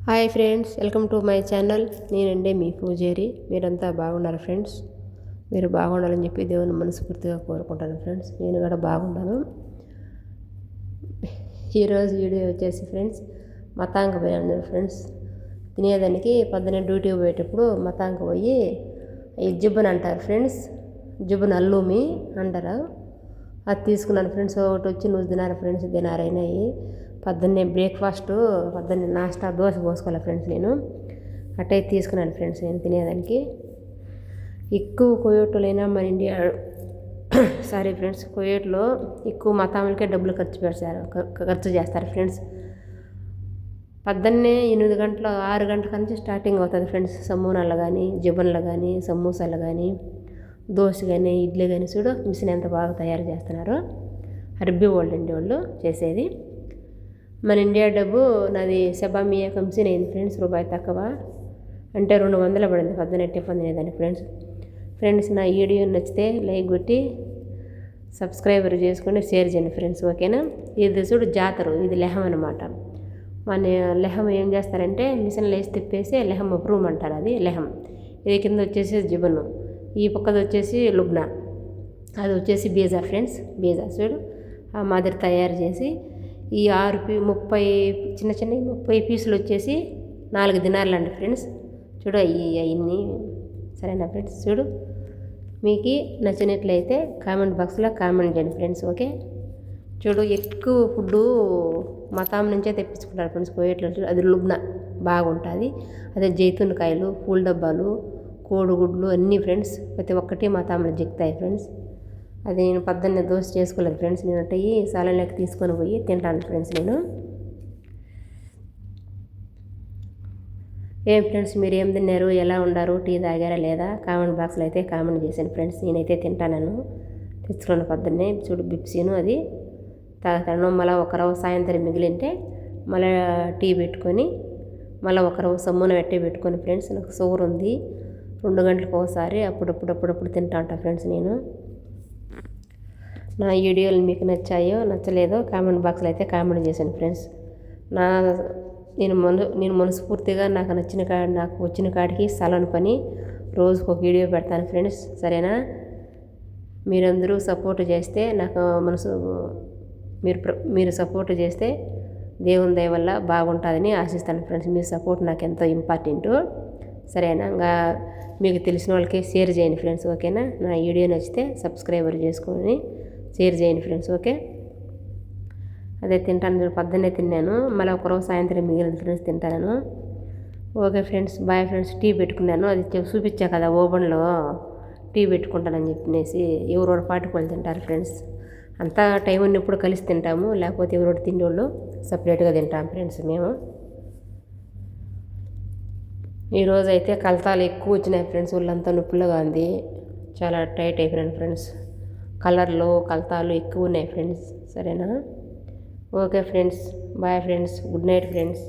Hi friends, welcome to my channel. నేనండి మీ పూజారి. మీరంతా బాగున్నారు ఫ్రెండ్స్. మీరు బాగుండాలని చెప్పి దేవుని మనస్ఫూర్తిగా కోరుకుంటాను ఫ్రెండ్స్. నేను కూడా బాగున్నాను. ఈరోజు వీడియో వచ్చేసి ఫ్రెండ్స్, మతాంగ పోయాను ఫ్రెండ్స్. తినేదానికి పొద్దున్నే డ్యూటీకి పోయేటప్పుడు మతాంగ పోయి ఈ జిబ్బుని అంటారు ఫ్రెండ్స్, జిబ్బుని అల్లూమి అంటారు. అది తీసుకున్నాను ఫ్రెండ్స్. ఒకటి వచ్చి 100 దినారు ఫ్రెండ్స్, దినారైనాయి. పొద్దున్నే బ్రేక్ఫాస్ట్, పొద్దున్నే నాస్టా దోశ పోసుకోవాలి ఫ్రెండ్స్. నేను అట్టే తీసుకున్నాను ఫ్రెండ్స్ నేను తినేదానికి. ఎక్కువ కువైట్లోనైనా మన ఇండియా సారీ ఫ్రెండ్స్, కువైట్లో ఎక్కువ మతాములకే డబ్బులు ఖర్చు చేస్తారు ఫ్రెండ్స్. పొద్దున్నే 8 గంటల 6 గంటల నుంచి స్టార్టింగ్ అవుతుంది ఫ్రెండ్స్. సమూనాలు కానీ, జిబన్లు కానీ, సమోసాలు కానీ, దోశ కానీ, ఇడ్లీ కానీ చూడు మిషన్ ఎంత బాగా తయారు చేస్తున్నారో. అరబ్బీ వాళ్ళు ఇండి వాళ్ళు చేసేది. మన ఇండియా డబ్బు నాది సెబామియా కంపెనీ అయింది ఫ్రెండ్స్. రూపాయి తక్కువ అంటే 200 పడింది పొద్దున్నే టిఫిన్ తినేదానికి ఫ్రెండ్స్. నా వీడియో నచ్చితే లైక్ కొట్టి సబ్స్క్రైబర్ చేసుకొని షేర్ చేయండి ఫ్రెండ్స్, ఓకేనా. ఇది చూడు జాతర, ఇది లెహం అనమాట. మన లెహం ఏం చేస్తారంటే మిషన్లో వేసి తిప్పేసి లెహం ప్రూమ్ అంటారు, అది లెహం. ఇది కింద వచ్చేసి జిబను, ఈ పక్కది వచ్చేసి లుబ్నా, అది వచ్చేసి బీజా ఫ్రెండ్స్. బీజా చూడు ఆ మాదిరి తయారు చేసి ఈ 30 చిన్న 30 పీసులు వచ్చేసి 4 దినార్లు అండి ఫ్రెండ్స్. చూడు అవన్నీ సరేనా ఫ్రెండ్స్. చూడు మీకు నచ్చినట్లయితే కామెంట్ బాక్స్లో కామెంట్ చేయండి ఫ్రెండ్స్, ఓకే. చూడు ఎక్కువ ఫుడ్డు మతాం నుంచే తెప్పించుకుంటారు ఫ్రెండ్స్ కువైట్లో. అది లుబ్నా బాగుంటుంది. అదే జైతున్ కాయలు, పూల డబ్బాలు, కోడిగుడ్లు అన్నీ ఫ్రెండ్స్ ప్రతి ఒక్కటి మతాంలో జిక్కుతాయి ఫ్రెండ్స్. అది నేను పొద్దున్నే దోశ చేసుకోలేదు ఫ్రెండ్స్. నేను అట్టయి సాలంలోకి తీసుకొని పోయి తింటాను ఫ్రెండ్స్ నేను. ఏం ఫ్రెండ్స్, మీరు ఏం తిన్నారు, ఎలా ఉండారు, టీ తాగారా లేదా కామెంట్ బాక్స్లో అయితే కామెంట్ చేశాను ఫ్రెండ్స్. నేనైతే తింటాను, తెచ్చుకున్నాను పొద్దున్నే. చూడు బిప్సీను అది తాగుతాను. మళ్ళీ ఒక రవ్వ సాయంత్రం మిగిలింటే మళ్ళీ టీ పెట్టుకొని మళ్ళీ ఒక రవ్వ సమ్మున పెట్టుకొని ఫ్రెండ్స్. నాకు షుగర్ ఉంది, 2 గంటలకు ఒకసారి అప్పుడప్పుడు తింటా ఉంటా ఫ్రెండ్స్ నేను. నా వీడియోలు మీకు నచ్చాయో నచ్చలేదో కామెంట్ బాక్స్లో అయితే కామెంట్ చేశాను ఫ్రెండ్స్. నేను మనస్ఫూర్తిగా నాకు వచ్చిన కాడికి సలన్ పని రోజుకు ఒక వీడియో పెడతాను ఫ్రెండ్స్, సరేనా. మీరందరూ సపోర్ట్ చేస్తే నాకు మీరు సపోర్ట్ చేస్తే దేవుని దయ వల్ల బాగుంటుందని ఆశిస్తాను ఫ్రెండ్స్. మీ సపోర్ట్ నాకు ఎంతో ఇంపార్టెంటు, సరేనా. ఇంకా మీకు తెలిసిన వాళ్ళకి షేర్ చేయండి ఫ్రెండ్స్, ఓకేనా. నా వీడియో నచ్చితే సబ్స్క్రైబర్ చేసుకొని షేర్ చేయండి ఫ్రెండ్స్, ఓకే. అదే తింటాను, పొద్దున్నే తిన్నాను. మళ్ళీ ఒకరోజు సాయంత్రం మిగిలిన ఫ్రెండ్స్ తింటాను, okay friends. Bye friends. Tea పెట్టుకున్నాను, అది చూపించా కదా ఓవెన్లో టీ పెట్టుకుంటానని చెప్పేసి. ఎవరోడు పాటుకోళ్ళు తింటారు ఫ్రెండ్స్. అంతా టైం ఉన్నప్పుడు కలిసి తింటాము, లేకపోతే ఎవరోడు తిండోళ్ళు సపరేట్గా తింటాం ఫ్రెండ్స్ మేము. ఈరోజు అయితే కలతాలు ఎక్కువ వచ్చినాయి ఫ్రెండ్స్. ఒళ్ళంతా నొప్పులుగా ఉంది, చాలా టైట్ అయిపోయినాను ఫ్రెండ్స్. కలర్లు కలతాలు ఎక్కువ ఉన్నాయి ఫ్రెండ్స్, సరేనా. Okay friends, bye friends, good night friends.